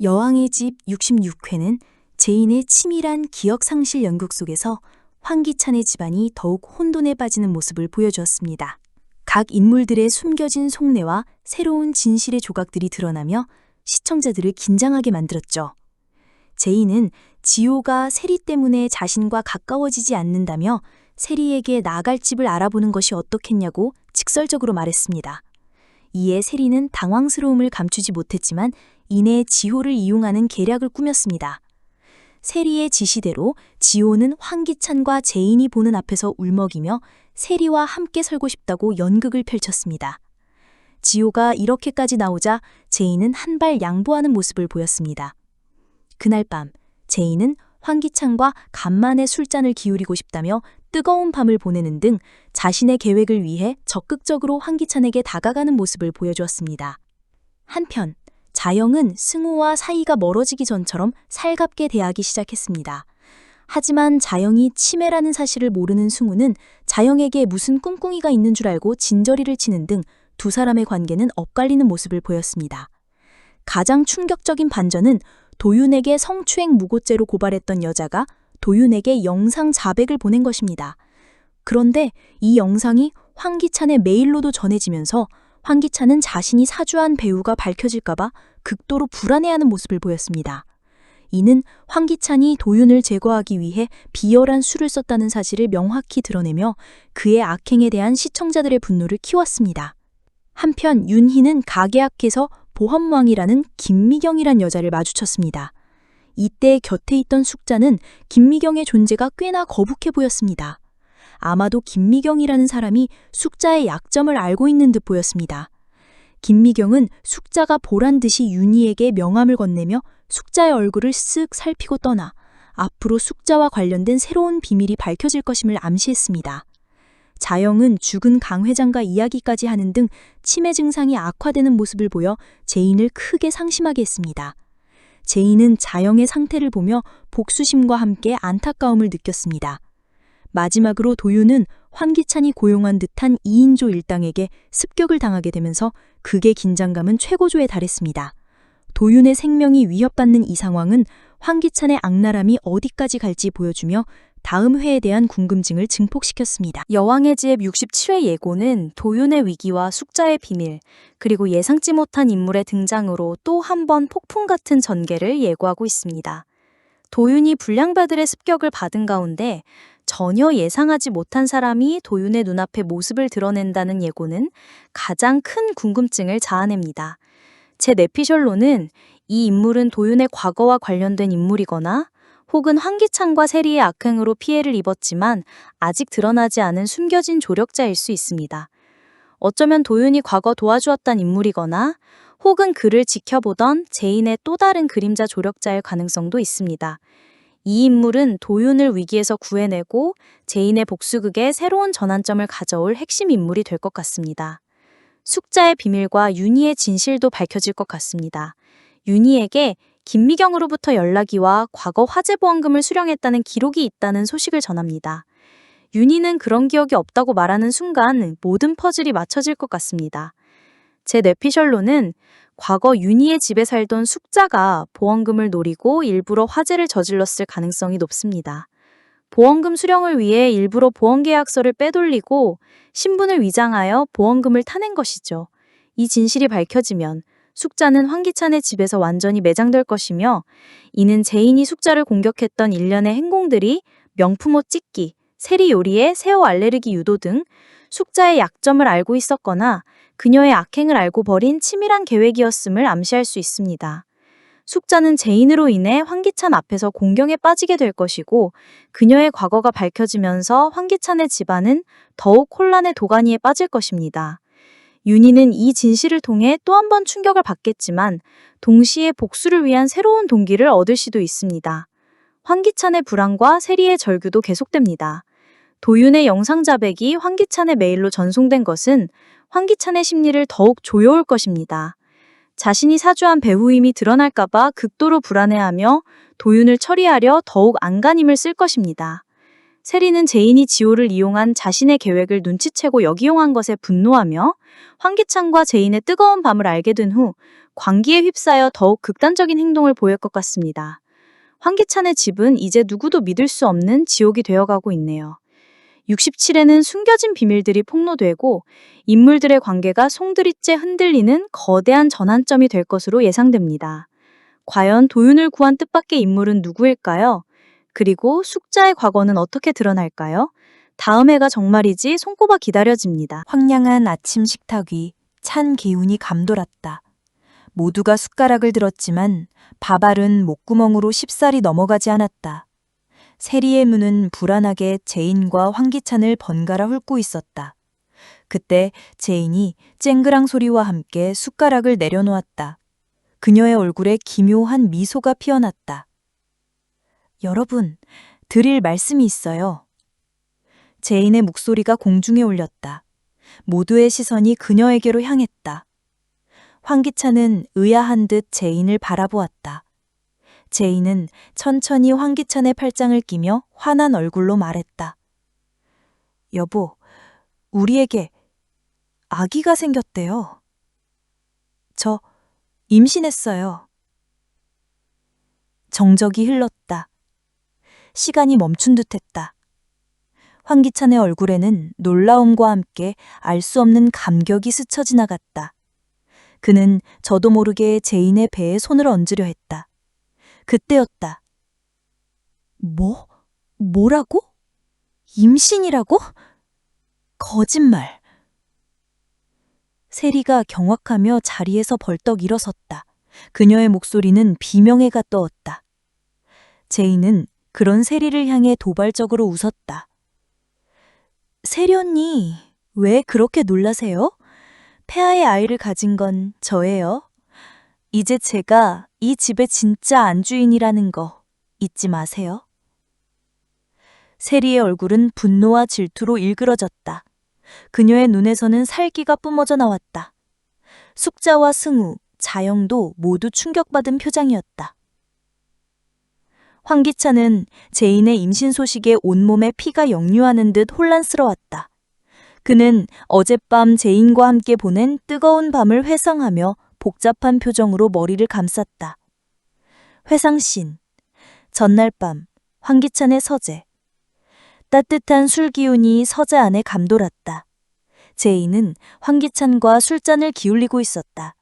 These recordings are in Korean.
여왕의 집 66회는 제인의 치밀한 기억상실 연극 속에서 황기찬의 집안이 더욱 혼돈에 빠지는 모습을 보여주었습니다. 각 인물들의 숨겨진 속내와 새로운 진실의 조각들이 드러나며 시청자들을 긴장하게 만들었죠. 제인은 지호가 세리 때문에 자신과 가까워지지 않는다며 세리에게 나갈 집을 알아보는 것이 어떻겠냐고 직설적으로 말했습니다. 이에 세리는 당황스러움을 감추지 못했지만 이내 지호를 이용하는 계략을 꾸몄습니다. 세리의 지시대로 지호는 황기찬과 제인이 보는 앞에서 울먹이며 세리와 함께 살고 싶다고 연극을 펼쳤습니다. 지호가 이렇게까지 나오자 제인은 한 발 양보하는 모습을 보였습니다. 그날 밤 제인은 황기찬과 간만에 술잔을 기울이고 싶다며 뜨거운 밤을 보내는 등 자신의 계획을 위해 적극적으로 황기찬에게 다가가는 모습을 보여주었습니다. 한편 자영은 승우와 사이가 멀어지기 전처럼 살갑게 대하기 시작했습니다. 하지만 자영이 치매라는 사실을 모르는 승우는 자영에게 무슨 꿍꿍이가 있는 줄 알고 진저리를 치는 등 두 사람의 관계는 엇갈리는 모습을 보였습니다. 가장 충격적인 반전은 도윤에게 성추행 무고죄로 고발했던 여자가 도윤에게 영상 자백을 보낸 것입니다. 그런데 이 영상이 황기찬의 메일로도 전해지면서 황기찬은 자신이 사주한 배우가 밝혀질까봐 극도로 불안해하는 모습을 보였습니다. 이는 황기찬이 도윤을 제거하기 위해 비열한 수를 썼다는 사실을 명확히 드러내며 그의 악행에 대한 시청자들의 분노를 키웠습니다. 한편 윤희는 가게앞에서 보험왕이라는 김미경이란 여자를 마주쳤습니다. 이때 곁에 있던 숙자는 김미경의 존재가 꽤나 거북해 보였습니다. 아마도 김미경이라는 사람이 숙자의 약점을 알고 있는 듯 보였습니다. 김미경은 숙자가 보란 듯이 윤희에게 명함을 건네며 숙자의 얼굴을 쓱 살피고 떠나 앞으로 숙자와 관련된 새로운 비밀이 밝혀질 것임을 암시했습니다. 자영은 죽은 강 회장과 이야기까지 하는 등 치매 증상이 악화되는 모습을 보여 제인을 크게 상심하게 했습니다. 제인은 자영의 상태를 보며 복수심과 함께 안타까움을 느꼈습니다. 마지막으로 도윤은 황기찬이 고용한 듯한 2인조 일당에게 습격을 당하게 되면서 극의 긴장감은 최고조에 달했습니다. 도윤의 생명이 위협받는 이 상황은 황기찬의 악랄함이 어디까지 갈지 보여주며 다음 회에 대한 궁금증을 증폭시켰습니다. 여왕의 집 67회 예고는 도윤의 위기와 숙자의 비밀, 그리고 예상치 못한 인물의 등장으로 또 한 번 폭풍 같은 전개를 예고하고 있습니다. 도윤이 불량배들의 습격을 받은 가운데 전혀 예상하지 못한 사람이 도윤의 눈앞에 모습을 드러낸다는 예고는 가장 큰 궁금증을 자아냅니다. 제 내피셜로는 이 인물은 도윤의 과거와 관련된 인물이거나 혹은 황기찬과 세리의 악행으로 피해를 입었지만 아직 드러나지 않은 숨겨진 조력자일 수 있습니다. 어쩌면 도윤이 과거 도와주었던 인물이거나 혹은 그를 지켜보던 제인의 또 다른 그림자 조력자일 가능성도 있습니다. 이 인물은 도윤을 위기에서 구해내고 제인의 복수극에 새로운 전환점을 가져올 핵심 인물이 될 것 같습니다. 숙자의 비밀과 윤희의 진실도 밝혀질 것 같습니다. 윤희에게 김미경으로부터 연락이 와 과거 화재보험금을 수령했다는 기록이 있다는 소식을 전합니다. 윤희는 그런 기억이 없다고 말하는 순간 모든 퍼즐이 맞춰질 것 같습니다. 제 뇌피셜로는 과거 윤희의 집에 살던 숙자가 보험금을 노리고 일부러 화재를 저질렀을 가능성이 높습니다. 보험금 수령을 위해 일부러 보험계약서를 빼돌리고 신분을 위장하여 보험금을 타낸 것이죠. 이 진실이 밝혀지면 숙자는 황기찬의 집에서 완전히 매장될 것이며 이는 제인이 숙자를 공격했던 일련의 행동들이 명품옷 찢기, 세리 요리에 새우 알레르기 유도 등 숙자의 약점을 알고 있었거나 그녀의 악행을 알고 벌인 치밀한 계획이었음을 암시할 수 있습니다. 숙자는 제인으로 인해 황기찬 앞에서 공경에 빠지게 될 것이고 그녀의 과거가 밝혀지면서 황기찬의 집안은 더욱 혼란의 도가니에 빠질 것입니다. 윤희는 이 진실을 통해 또 한 번 충격을 받겠지만 동시에 복수를 위한 새로운 동기를 얻을 수도 있습니다. 황기찬의 불안과 세리의 절규도 계속됩니다. 도윤의 영상 자백이 황기찬의 메일로 전송된 것은 황기찬의 심리를 더욱 조여올 것입니다. 자신이 사주한 배후임이 드러날까봐 극도로 불안해하며 도윤을 처리하려 더욱 안간힘을 쓸 것입니다. 세리는 제인이 지호를 이용한 자신의 계획을 눈치채고 역이용한 것에 분노하며 황기찬과 제인의 뜨거운 밤을 알게 된 후 광기에 휩싸여 더욱 극단적인 행동을 보일 것 같습니다. 황기찬의 집은 이제 누구도 믿을 수 없는 지옥이 되어가고 있네요. 67에는 숨겨진 비밀들이 폭로되고 인물들의 관계가 송두리째 흔들리는 거대한 전환점이 될 것으로 예상됩니다. 과연 도윤을 구한 뜻밖의 인물은 누구일까요? 그리고 숙자의 과거는 어떻게 드러날까요? 다음 회가 정말이지 손꼽아 기다려집니다. 황량한 아침 식탁 위 찬 기운이 감돌았다. 모두가 숟가락을 들었지만 밥알은 목구멍으로 쉽사리 넘어가지 않았다. 세리의 눈은 불안하게 제인과 황기찬을 번갈아 훑고 있었다. 그때 제인이 쨍그랑 소리와 함께 숟가락을 내려놓았다. 그녀의 얼굴에 기묘한 미소가 피어났다. 여러분, 드릴 말씀이 있어요. 제인의 목소리가 공중에 울렸다. 모두의 시선이 그녀에게로 향했다. 황기찬은 의아한 듯 제인을 바라보았다. 제인은 천천히 황기찬의 팔짱을 끼며 환한 얼굴로 말했다. 여보, 우리에게 아기가 생겼대요. 저 임신했어요. 정적이 흘렀다. 시간이 멈춘 듯했다. 황기찬의 얼굴에는 놀라움과 함께 알 수 없는 감격이 스쳐 지나갔다. 그는 저도 모르게 제인의 배에 손을 얹으려 했다. 그때였다. 뭐라고? 임신이라고? 거짓말. 세리가 경악하며 자리에서 벌떡 일어섰다. 그녀의 목소리는 비명해가 떠었다. 제인은 그런 세리를 향해 도발적으로 웃었다. 세리 언니, 왜 그렇게 놀라세요? 폐하의 아이를 가진 건 저예요. 이제 제가 이 집의 진짜 안주인이라는 거 잊지 마세요. 세리의 얼굴은 분노와 질투로 일그러졌다. 그녀의 눈에서는 살기가 뿜어져 나왔다. 숙자와 승우, 자영도 모두 충격받은 표정이었다. 황기찬은 제인의 임신 소식에 온몸에 피가 역류하는 듯 혼란스러웠다. 그는 어젯밤 제인과 함께 보낸 뜨거운 밤을 회상하며 복잡한 표정으로 머리를 감쌌다. 회상씬. 전날 밤, 황기찬의 서재. 따뜻한 술 기운이 서재 안에 감돌았다. 제인은 황기찬과 술잔을 기울이고 있었다.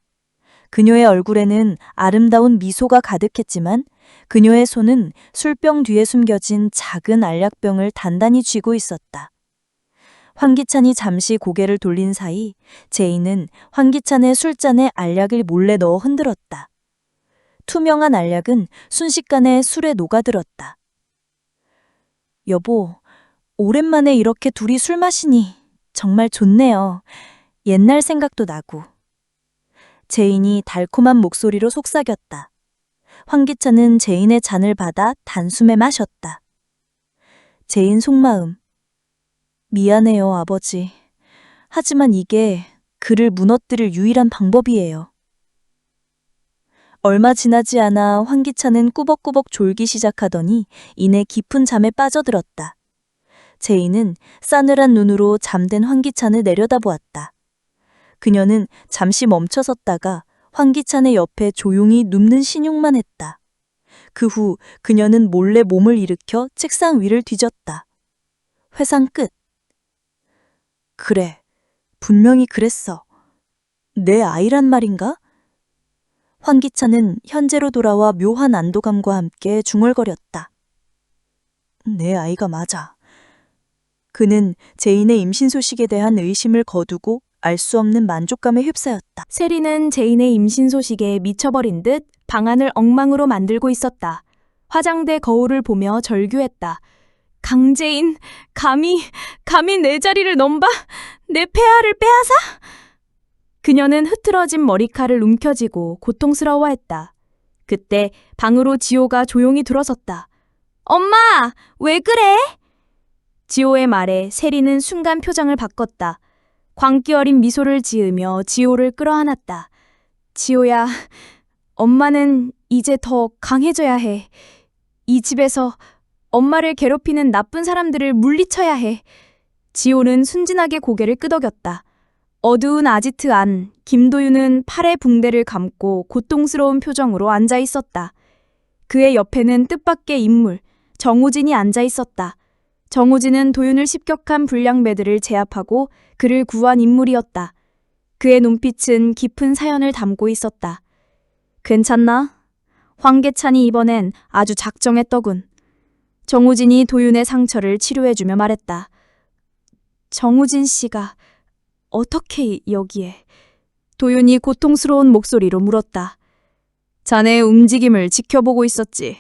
그녀의 얼굴에는 아름다운 미소가 가득했지만 그녀의 손은 술병 뒤에 숨겨진 작은 알약병을 단단히 쥐고 있었다. 황기찬이 잠시 고개를 돌린 사이 제인은 황기찬의 술잔에 알약을 몰래 넣어 흔들었다. 투명한 알약은 순식간에 술에 녹아들었다. 여보, 오랜만에 이렇게 둘이 술 마시니 정말 좋네요. 옛날 생각도 나고. 제인이 달콤한 목소리로 속삭였다. 황기찬은 제인의 잔을 받아 단숨에 마셨다. 제인 속마음. 미안해요, 아버지. 하지만 이게 그를 무너뜨릴 유일한 방법이에요. 얼마 지나지 않아 황기찬은 꾸벅꾸벅 졸기 시작하더니 이내 깊은 잠에 빠져들었다. 제인은 싸늘한 눈으로 잠든 황기찬을 내려다보았다. 그녀는 잠시 멈춰섰다가 황기찬의 옆에 조용히 눕는 신용만 했다. 그 후 그녀는 몰래 몸을 일으켜 책상 위를 뒤졌다. 회상 끝. 그래, 분명히 그랬어. 내 아이란 말인가? 황기찬은 현재로 돌아와 묘한 안도감과 함께 중얼거렸다. 내 아이가 맞아. 그는 제인의 임신 소식에 대한 의심을 거두고 알 수 없는 만족감에 휩싸였다. 세리는 제인의 임신 소식에 미쳐버린 듯 방안을 엉망으로 만들고 있었다. 화장대 거울을 보며 절규했다. 강제인, 감히 내 자리를 넘봐? 내 폐하를 빼앗아? 그녀는 흐트러진 머리칼을 움켜쥐고 고통스러워했다. 그때 방으로 지호가 조용히 들어섰다. 엄마, 왜 그래? 지호의 말에 세리는 순간 표정을 바꿨다. 광기 어린 미소를 지으며 지호를 끌어안았다. 지호야, 엄마는 이제 더 강해져야 해. 이 집에서 엄마를 괴롭히는 나쁜 사람들을 물리쳐야 해. 지호는 순진하게 고개를 끄덕였다. 어두운 아지트 안, 김도윤은 팔에 붕대를 감고 고통스러운 표정으로 앉아 있었다. 그의 옆에는 뜻밖의 인물, 정우진이 앉아 있었다. 정우진은 도윤을 습격한 불량배들을 제압하고 그를 구한 인물이었다. 그의 눈빛은 깊은 사연을 담고 있었다. 괜찮나? 황계찬이 이번엔 아주 작정했더군. 정우진이 도윤의 상처를 치료해주며 말했다. 정우진 씨가 어떻게 여기에? 도윤이 고통스러운 목소리로 물었다. 자네의 움직임을 지켜보고 있었지.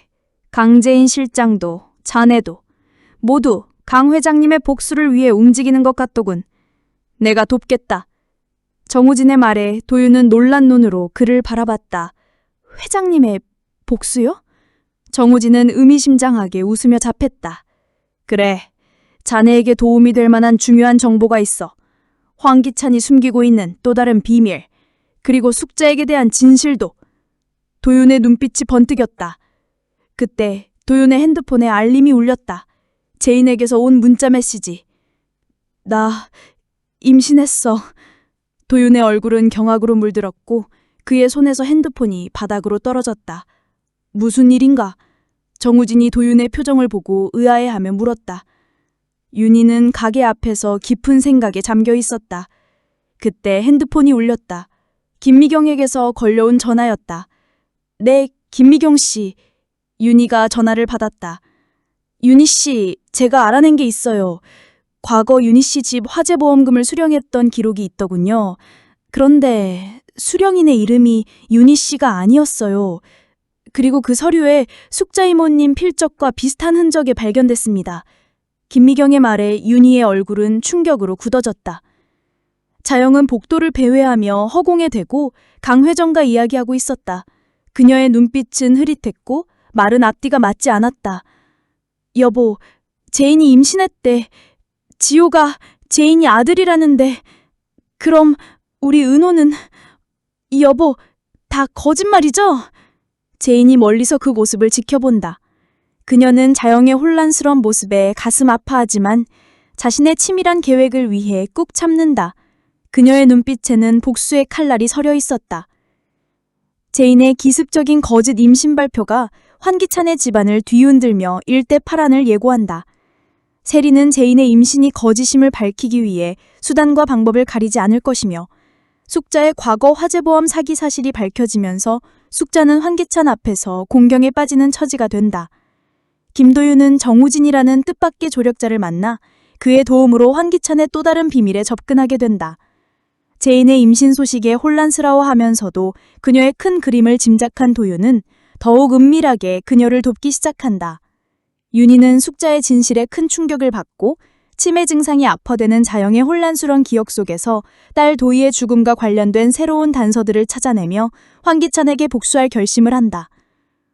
강재인 실장도 자네도 모두 강 회장님의 복수를 위해 움직이는 것 같더군. 내가 돕겠다. 정우진의 말에 도윤은 놀란 눈으로 그를 바라봤다. 회장님의 복수요? 정우진은 의미심장하게 웃으며 답했다. 그래, 자네에게 도움이 될 만한 중요한 정보가 있어. 황기찬이 숨기고 있는 또 다른 비밀, 그리고 숙자에게 대한 진실도. 도윤의 눈빛이 번뜩였다. 그때 도윤의 핸드폰에 알림이 울렸다. 제인에게서 온 문자 메시지. 나 임신했어. 도윤의 얼굴은 경악으로 물들었고 그의 손에서 핸드폰이 바닥으로 떨어졌다. 무슨 일인가? 정우진이 도윤의 표정을 보고 의아해하며 물었다. 윤희는 가게 앞에서 깊은 생각에 잠겨 있었다. 그때 핸드폰이 울렸다. 김미경에게서 걸려온 전화였다. 네, 김미경 씨. 윤희가 전화를 받았다. 윤희 씨, 제가 알아낸 게 있어요. 과거 윤희 씨 집 화재보험금을 수령했던 기록이 있더군요. 그런데 수령인의 이름이 윤희 씨가 아니었어요. 그리고 그 서류에 숙자 이모님 필적과 비슷한 흔적이 발견됐습니다. 김미경의 말에 윤희의 얼굴은 충격으로 굳어졌다. 자영은 복도를 배회하며 허공에 대고 강 회장과 이야기하고 있었다. 그녀의 눈빛은 흐릿했고 말은 앞뒤가 맞지 않았다. 여보, 제인이 임신했대. 지호가 제인이 아들이라는데. 그럼 우리 은호는... 여보, 다 거짓말이죠? 제인이 멀리서 그 모습을 지켜본다. 그녀는 자영의 혼란스러운 모습에 가슴 아파하지만 자신의 치밀한 계획을 위해 꾹 참는다. 그녀의 눈빛에는 복수의 칼날이 서려 있었다. 제인의 기습적인 거짓 임신 발표가 황기찬의 집안을 뒤흔들며 일대파란을 예고한다. 세리는 제인의 임신이 거짓임을 밝히기 위해 수단과 방법을 가리지 않을 것이며 숙자의 과거 화재보험 사기 사실이 밝혀지면서 숙자는 황기찬 앞에서 공경에 빠지는 처지가 된다. 김도윤은 정우진이라는 뜻밖의 조력자를 만나 그의 도움으로 황기찬의 또 다른 비밀에 접근하게 된다. 제인의 임신 소식에 혼란스러워하면서도 그녀의 큰 그림을 짐작한 도윤은 더욱 은밀하게 그녀를 돕기 시작한다. 윤희는 숙자의 진실에 큰 충격을 받고 치매 증상이 악화되는 자영의 혼란스러운 기억 속에서 딸 도희의 죽음과 관련된 새로운 단서들을 찾아내며 황기찬에게 복수할 결심을 한다.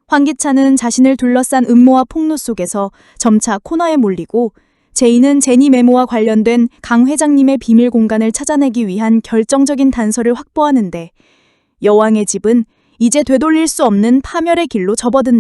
황기찬은 자신을 둘러싼 음모와 폭로 속에서 점차 코너에 몰리고 제인은 제니 메모와 관련된 강 회장님의 비밀 공간을 찾아내기 위한 결정적인 단서를 확보하는데 여왕의 집은 이제 되돌릴 수 없는 파멸의 길로 접어든다.